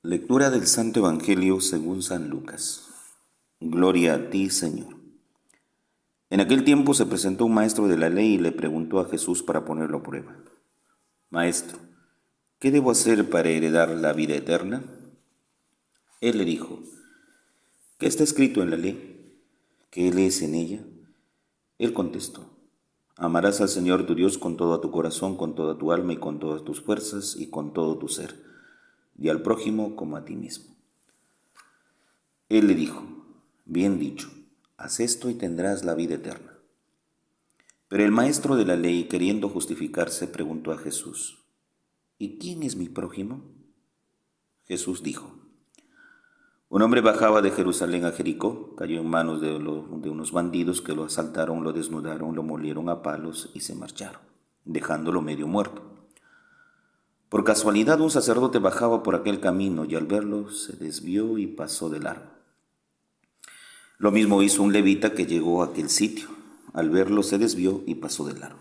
Lectura del Santo Evangelio según San Lucas. Gloria a ti, Señor. En aquel tiempo se presentó un maestro de la ley y le preguntó a Jesús para ponerlo a prueba. Maestro, ¿qué debo hacer para heredar la vida eterna? Él le dijo, ¿qué está escrito en la ley? ¿Qué lees en ella? Él contestó, amarás al Señor tu Dios con todo tu corazón, con toda tu alma y con todas tus fuerzas y con todo tu ser, y al prójimo como a ti mismo. Él le dijo, bien dicho, haz esto y tendrás la vida eterna. Pero el maestro de la ley, queriendo justificarse, preguntó a Jesús, ¿y quién es mi prójimo? Jesús dijo, un hombre bajaba de Jerusalén a Jericó, cayó en manos de unos bandidos que lo asaltaron, lo desnudaron, lo molieron a palos y se marcharon, dejándolo medio muerto. Por casualidad un sacerdote bajaba por aquel camino y al verlo se desvió y pasó de largo. Lo mismo hizo un levita que llegó a aquel sitio. Al verlo se desvió y pasó de largo.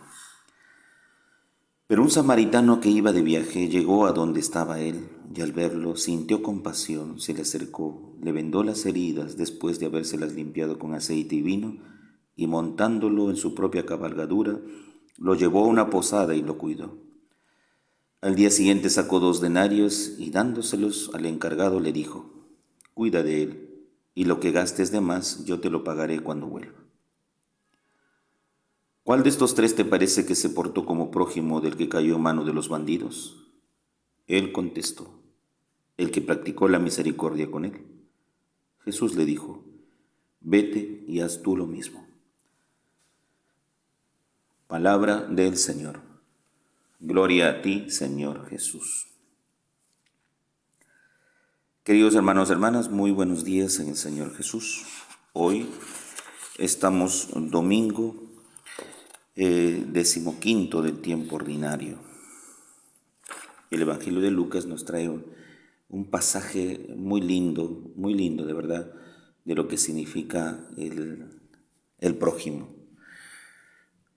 Pero un samaritano que iba de viaje llegó a donde estaba él y al verlo sintió compasión, se le acercó, le vendó las heridas después de habérselas limpiado con aceite y vino y montándolo en su propia cabalgadura, lo llevó a una posada y lo cuidó. Al día siguiente sacó 2 denarios y dándoselos al encargado le dijo, cuida de él y lo que gastes de más yo te lo pagaré cuando vuelva. ¿Cuál de estos 3 te parece que se portó como prójimo del que cayó en mano de los bandidos? Él contestó, el que practicó la misericordia con él. Jesús le dijo, vete y haz tú lo mismo. Palabra del Señor. Gloria a ti, Señor Jesús. Queridos hermanos y hermanas, muy buenos días en el Señor Jesús. Hoy estamos domingo 15 del tiempo ordinario. El Evangelio de Lucas nos trae un pasaje muy lindo de verdad, de lo que significa el prójimo.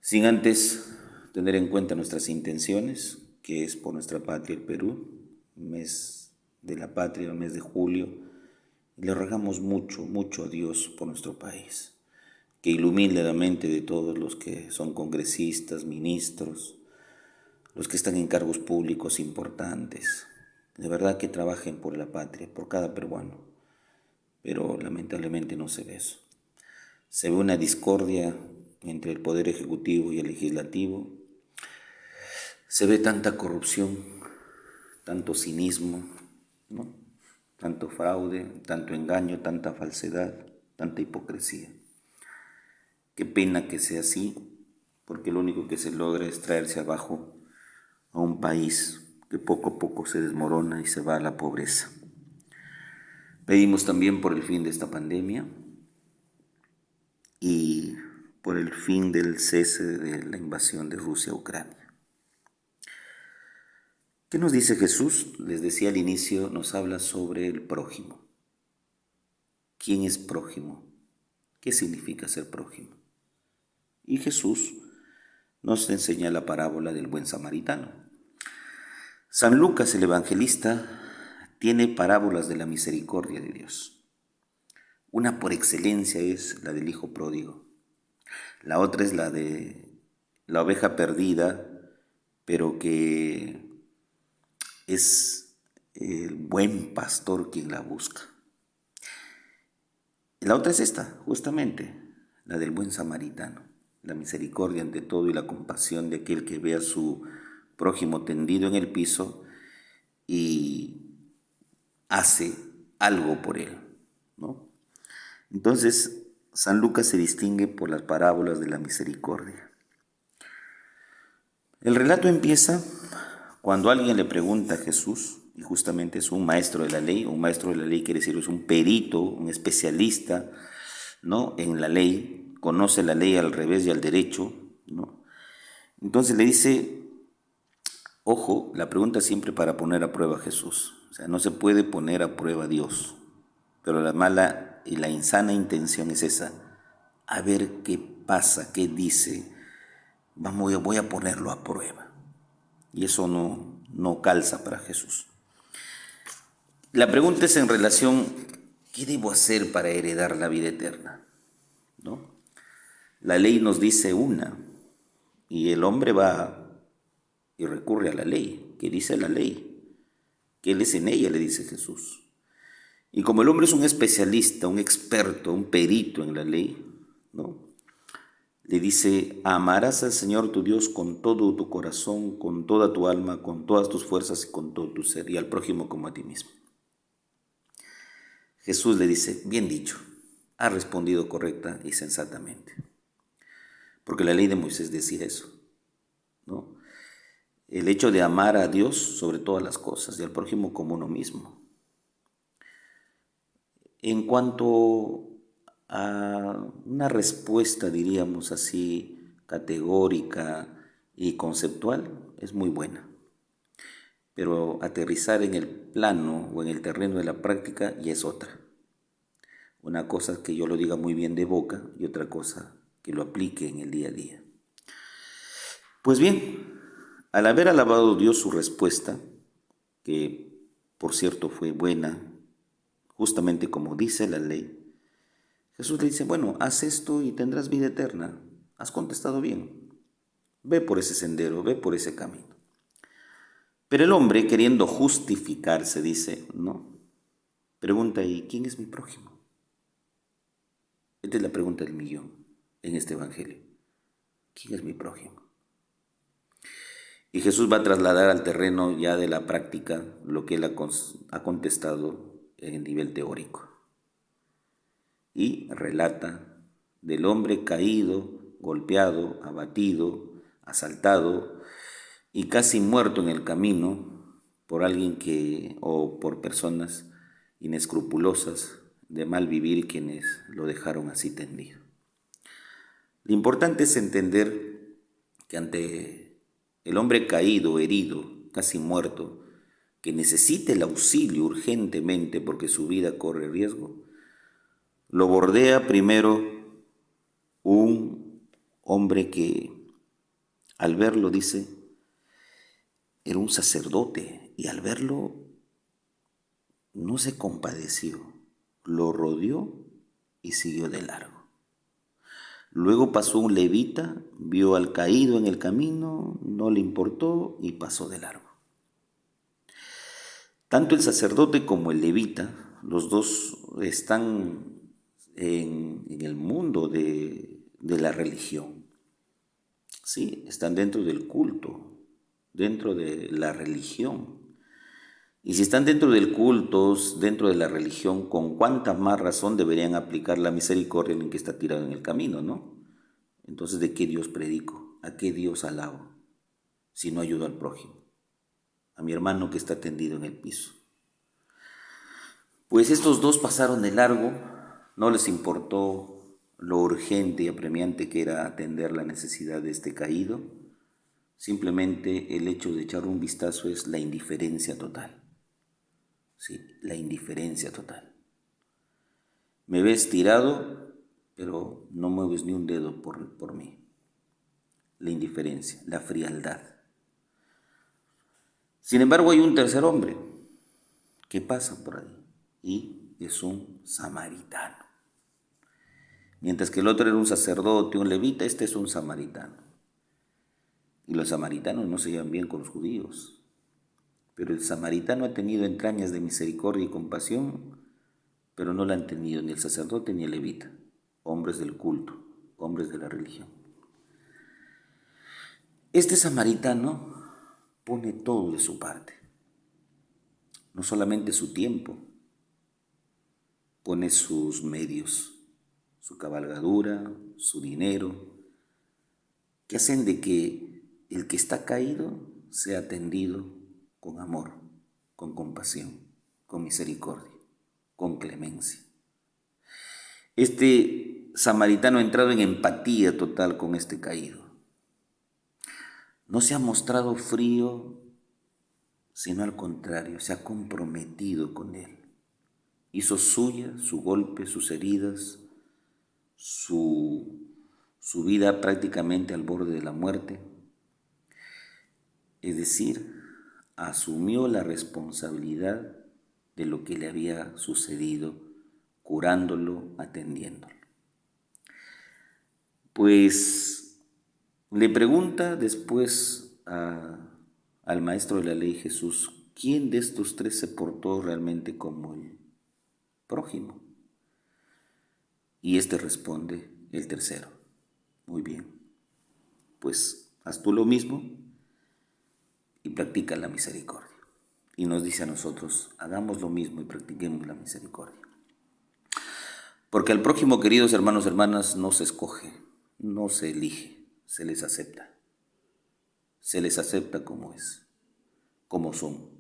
Sin antes tener en cuenta nuestras intenciones, que es por nuestra patria el Perú, mes de la patria, el mes de julio, y le rogamos mucho a Dios por nuestro país, que ilumine la mente de todos los que son congresistas, ministros, los que están en cargos públicos importantes, de verdad que trabajen por la patria, por cada peruano, pero lamentablemente no se ve eso. Se ve una discordia entre el Poder Ejecutivo y el Legislativo, se ve tanta corrupción, tanto cinismo, ¿no? Tanto fraude, tanto engaño, tanta falsedad, tanta hipocresía. Qué pena que sea así, porque lo único que se logra es traerse abajo a un país que poco a poco se desmorona y se va a la pobreza. Pedimos también por el fin de esta pandemia y por el fin del cese de la invasión de Rusia a Ucrania. ¿Qué nos dice Jesús? Les decía al inicio, nos habla sobre el prójimo. ¿Quién es prójimo? ¿Qué significa ser prójimo? Y Jesús nos enseña la parábola del buen samaritano. San Lucas, el evangelista, tiene parábolas de la misericordia de Dios. Una por excelencia es la del hijo pródigo. La otra es la de la oveja perdida, pero que es el buen pastor quien la busca. Y la otra es esta, justamente, la del buen samaritano. La misericordia ante todo y la compasión de aquel que ve a su prójimo tendido en el piso y hace algo por él, ¿no? Entonces, San Lucas se distingue por las parábolas de la misericordia. El relato empieza cuando alguien le pregunta a Jesús, y justamente es un maestro de la ley. Un maestro de la ley quiere decir es un perito, un especialista, ¿no?, en la ley, conoce la ley al revés y al derecho, ¿no? Entonces le dice, ojo, la pregunta siempre para poner a prueba a Jesús. O sea, no se puede poner a prueba a Dios, pero la mala y la insana intención es esa, a ver qué pasa, qué dice, voy a ponerlo a prueba. Y eso no calza para Jesús. La pregunta es en relación, ¿qué debo hacer para heredar la vida eterna? ¿No? La ley nos dice una, y el hombre va y recurre a la ley. ¿Qué dice la ley? Que él es en ella, le dice Jesús. Y como el hombre es un especialista, un experto, un perito en la ley, ¿no? Le dice, amarás al Señor tu Dios con todo tu corazón, con toda tu alma, con todas tus fuerzas y con todo tu ser, y al prójimo como a ti mismo. Jesús le dice, bien dicho, has respondido correcta y sensatamente. Porque la ley de Moisés decía eso, ¿no? El hecho de amar a Dios sobre todas las cosas y al prójimo como uno mismo. En cuanto a una respuesta, diríamos así, categórica y conceptual, es muy buena. Pero aterrizar en el plano o en el terreno de la práctica ya es otra. Una cosa es que yo lo diga muy bien de boca y otra cosa que lo aplique en el día a día. Pues bien, al haber alabado Dios su respuesta, que por cierto fue buena, justamente como dice la ley, Jesús le dice, bueno, haz esto y tendrás vida eterna. Has contestado bien. Ve por ese sendero, ve por ese camino. Pero el hombre, queriendo justificarse, dice, no. Pregunta, ¿y quién es mi prójimo? Esta es la pregunta del millón en este evangelio. ¿Quién es mi prójimo? Y Jesús va a trasladar al terreno ya de la práctica lo que él ha contestado en el nivel teórico. Y relata del hombre caído, golpeado, abatido, asaltado y casi muerto en el camino por alguien o por personas inescrupulosas de mal vivir quienes lo dejaron así tendido. Lo importante es entender que ante el hombre caído, herido, casi muerto, que necesita el auxilio urgentemente porque su vida corre riesgo, lo bordea primero un hombre que al verlo dice, era un sacerdote y al verlo no se compadeció, lo rodeó y siguió de largo. Luego pasó un levita, vio al caído en el camino, no le importó y pasó de largo. Tanto el sacerdote como el levita, los dos están en el mundo de la religión. Sí, están dentro del culto, dentro de la religión. Y si están dentro del culto, dentro de la religión, ¿con cuánta más razón deberían aplicar la misericordia en el que está tirado en el camino, no? Entonces, ¿de qué Dios predico? ¿A qué Dios alabo? Si no ayudo al prójimo, a mi hermano que está tendido en el piso. Pues estos dos pasaron de largo, no les importó lo urgente y apremiante que era atender la necesidad de este caído. Simplemente el hecho de echar un vistazo es la indiferencia total. Sí, la indiferencia total. Me ves tirado, pero no mueves ni un dedo por mí. La indiferencia, la frialdad. Sin embargo, hay un tercer hombre que pasa por ahí y es un samaritano. Mientras que el otro era un sacerdote, un levita, este es un samaritano. Y los samaritanos no se llevan bien con los judíos. Pero el samaritano ha tenido entrañas de misericordia y compasión, pero no la han tenido ni el sacerdote ni el levita, hombres del culto, hombres de la religión. Este samaritano pone todo de su parte, no solamente su tiempo, pone sus medios, su cabalgadura, su dinero, que hacen de que el que está caído sea atendido con amor, con compasión, con misericordia, con clemencia. Este samaritano ha entrado en empatía total con este caído. No se ha mostrado frío, sino al contrario, se ha comprometido con él. Hizo suya su golpe, sus heridas, su vida prácticamente al borde de la muerte. Es decir, asumió la responsabilidad de lo que le había sucedido, curándolo, atendiéndolo. Pues le pregunta después al maestro de la ley Jesús, ¿quién de estos tres se portó realmente como el prójimo? Y este responde, el tercero. Muy bien, pues haz tú lo mismo y practica la misericordia. Y nos dice a nosotros, hagamos lo mismo y practiquemos la misericordia. Porque al prójimo, queridos hermanos, hermanas, no se escoge, no se elige, se les acepta. Se les acepta como es, como son.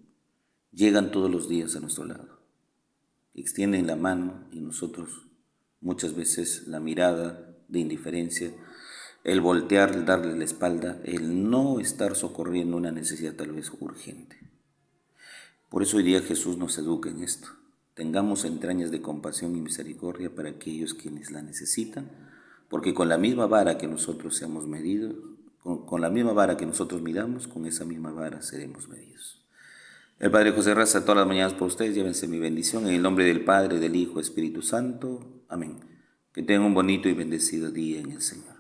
Llegan todos los días a nuestro lado. Extienden la mano y nosotros muchas veces la mirada de indiferencia, el voltear, el darle la espalda, el no estar socorriendo una necesidad tal vez urgente. Por eso hoy día Jesús nos educa en esto. Tengamos entrañas de compasión y misericordia para aquellos quienes la necesitan, porque con la misma vara que nosotros seamos medidos, con la misma vara que nosotros midamos, con esa misma vara seremos medidos. El Padre José reza todas las mañanas por ustedes, llévense mi bendición en el nombre del Padre, del Hijo, Espíritu Santo. Amén. Que tengan un bonito y bendecido día en el Señor.